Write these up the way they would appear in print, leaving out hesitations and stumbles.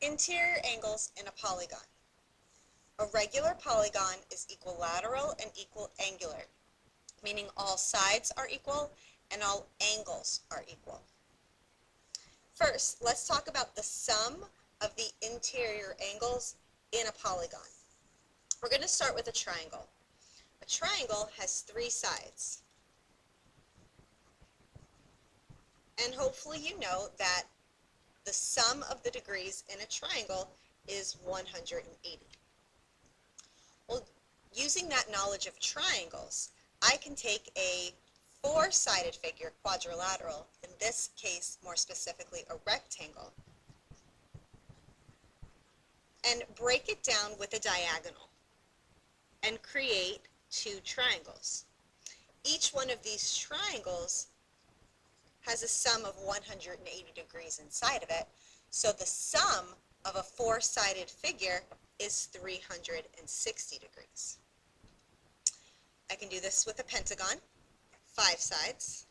Interior angles in a polygon. A regular polygon is equilateral and equiangular, meaning all sides are equal and all angles are equal. First, let's talk about the sum of the interior angles in a polygon. We're going to start with a triangle. A triangle has three sides. And hopefully you know that the sum of the degrees in a triangle is 180. Well, using that knowledge of triangles, I can take a four-sided figure, quadrilateral, in this case more specifically a rectangle, and break it down with a diagonal and create two triangles. Each one of these triangles has a sum of 180 degrees inside of it, so the sum of a four-sided figure is 360 degrees. I can do this with a pentagon, 5 sides.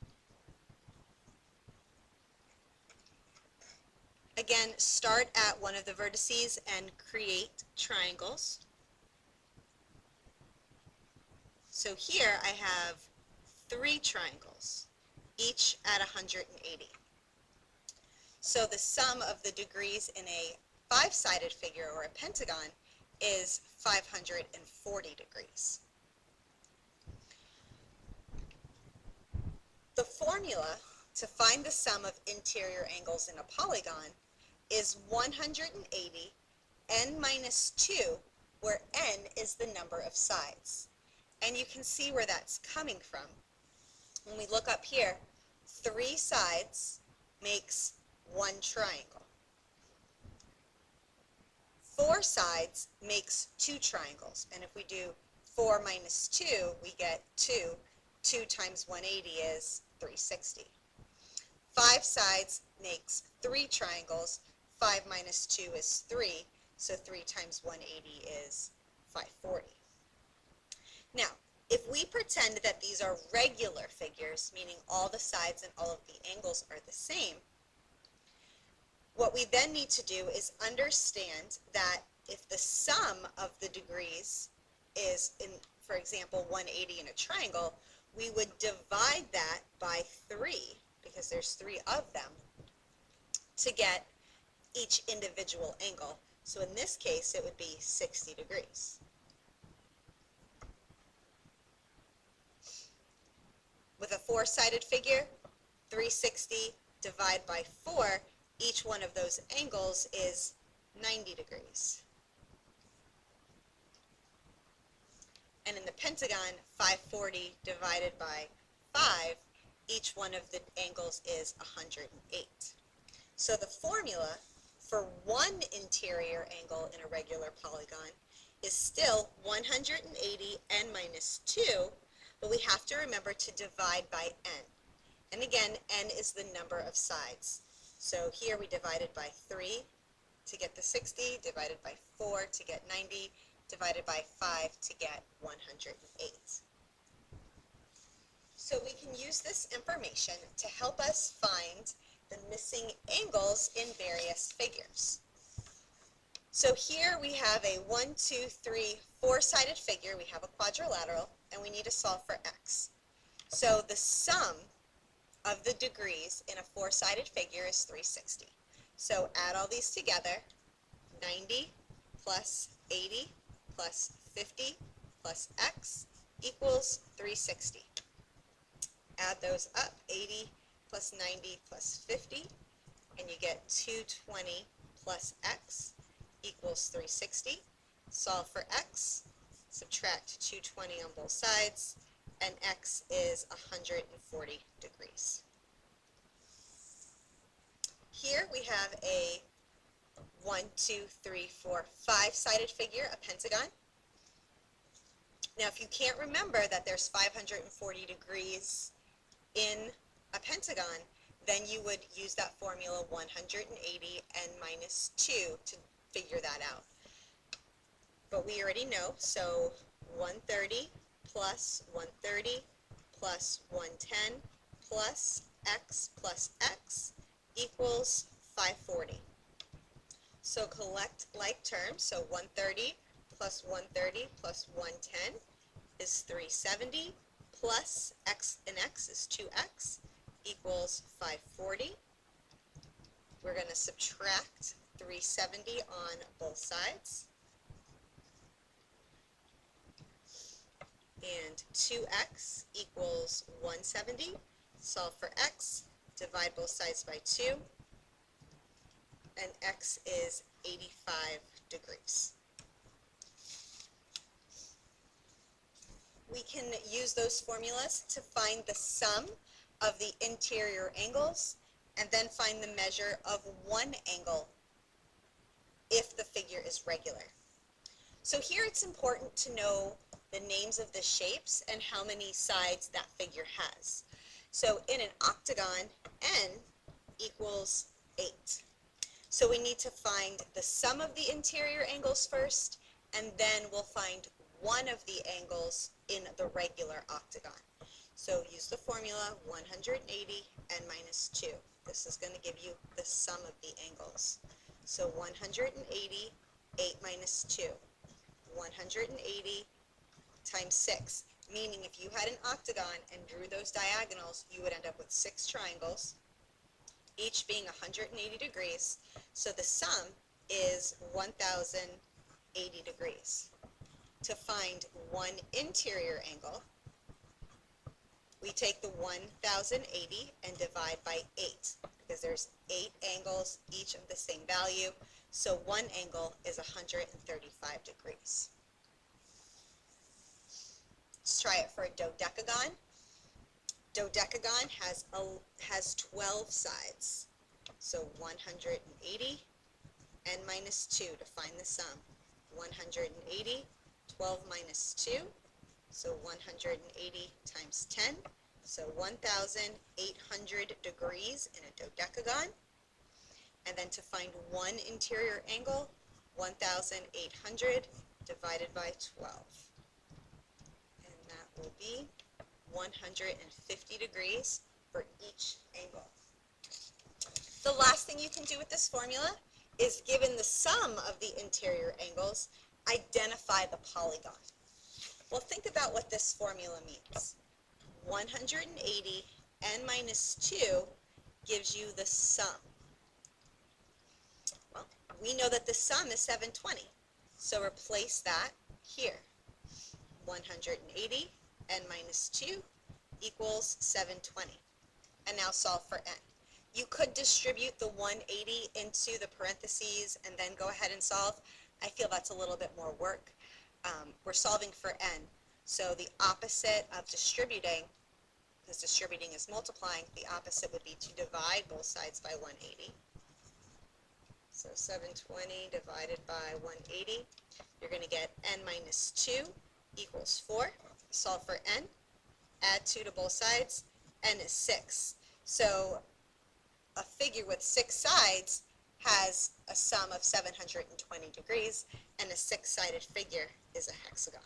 Again, start at one of the vertices and create triangles. So here I have 3 triangles, each at 180. So the sum of the degrees in a 5-sided figure or a pentagon is 540 degrees. The formula to find the sum of interior angles in a polygon is 180 n minus 2, where n is the number of sides. And you can see where that's coming from. When we look up here, 3 sides makes 1 triangle. 4 sides makes 2 triangles. And if we do 4 minus 2, we get 2. 2 times 180 is 360. 5 sides makes 3 triangles. 5 minus 2 is 3. So 3 times 180 is 540. Now, if we pretend that these are regular figures, meaning all the sides and all of the angles are the same, what we then need to do is understand that if the sum of the degrees is, for example, 180 in a triangle, we would divide that by 3, because there's 3 of them, to get each individual angle. So in this case, it would be 60 degrees. With a 4-sided figure, 360 divide by 4, each one of those angles is 90 degrees. And in the pentagon, 540 divided by 5, each one of the angles is 108. So the formula for one interior angle in a regular polygon is still 180 n minus 2, but we have to remember to divide by n. And again, n is the number of sides. So here we divided by 3 to get the 60, divided by 4 to get 90, divided by 5 to get 108. So we can use this information to help us find the missing angles in various figures. So here we have a 1, 2, 3, 4-sided figure. We have a quadrilateral, and we need to solve for x. So the sum of the degrees in a 4-sided figure is 360. So add all these together, 90 plus 80 plus 50 plus x equals 360. Add those up, 80 plus 90 plus 50, and you get 220 plus x equals 360. Solve for x, subtract 220 on both sides, and x is 140 degrees. Here we have a 1, 2, 3, 4, 5-sided figure, a pentagon. Now, if you can't remember that there's 540 degrees in a pentagon, then you would use that formula 180 n minus 2 to figure that out. But we already know, so 130 plus 130 plus 110 plus x equals 540. So collect like terms. So 130 plus 130 plus 110 is 370 plus x and x is 2x equals 540. We're going to subtract 370 on both sides. And 2x equals 170. Solve for x, divide both sides by 2, and x is 85 degrees. We can use those formulas to find the sum of the interior angles and then find the measure of one angle if the figure is regular. So here it's important to know the names of the shapes and how many sides that figure has. So in an octagon, n equals 8. So we need to find the sum of the interior angles first, and then we'll find one of the angles in the regular octagon. So use the formula 180 n minus 2. This is going to give you the sum of the angles. So 180, 8 minus 2. 180 times 6, meaning if you had an octagon and drew those diagonals, you would end up with 6 triangles, each being 180 degrees. So the sum is 1080 degrees. To find one interior angle, we take the 1080 and divide by 8, because there's 8 angles, each of the same value. So one angle is 135 degrees. Let's try it for a dodecagon. Dodecagon has 12 sides. So 180 n minus 2 to find the sum. 180, 12 minus 2, so 180 times 10, so 1,800 degrees in a dodecagon. And then to find one interior angle, 1,800 divided by 12. And that will be 150 degrees for each angle. The last thing you can do with this formula is, given the sum of the interior angles, identify the polygon. Well, think about what this formula means. 180 n minus 2 gives you the sum. Well, we know that the sum is 720, so replace that here. 180 n minus 2 equals 720. And now solve for n. You could distribute the 180 into the parentheses and then go ahead and solve. I feel that's a little bit more work. We're solving for n, so the opposite of distributing, because distributing is multiplying, the opposite would be to divide both sides by 180. So 720 divided by 180, you're going to get n minus 2 equals 4. Solve for n, add 2 to both sides, n is 6. So a figure with 6 sides has a sum of 720 degrees, and a 6-sided figure is a hexagon.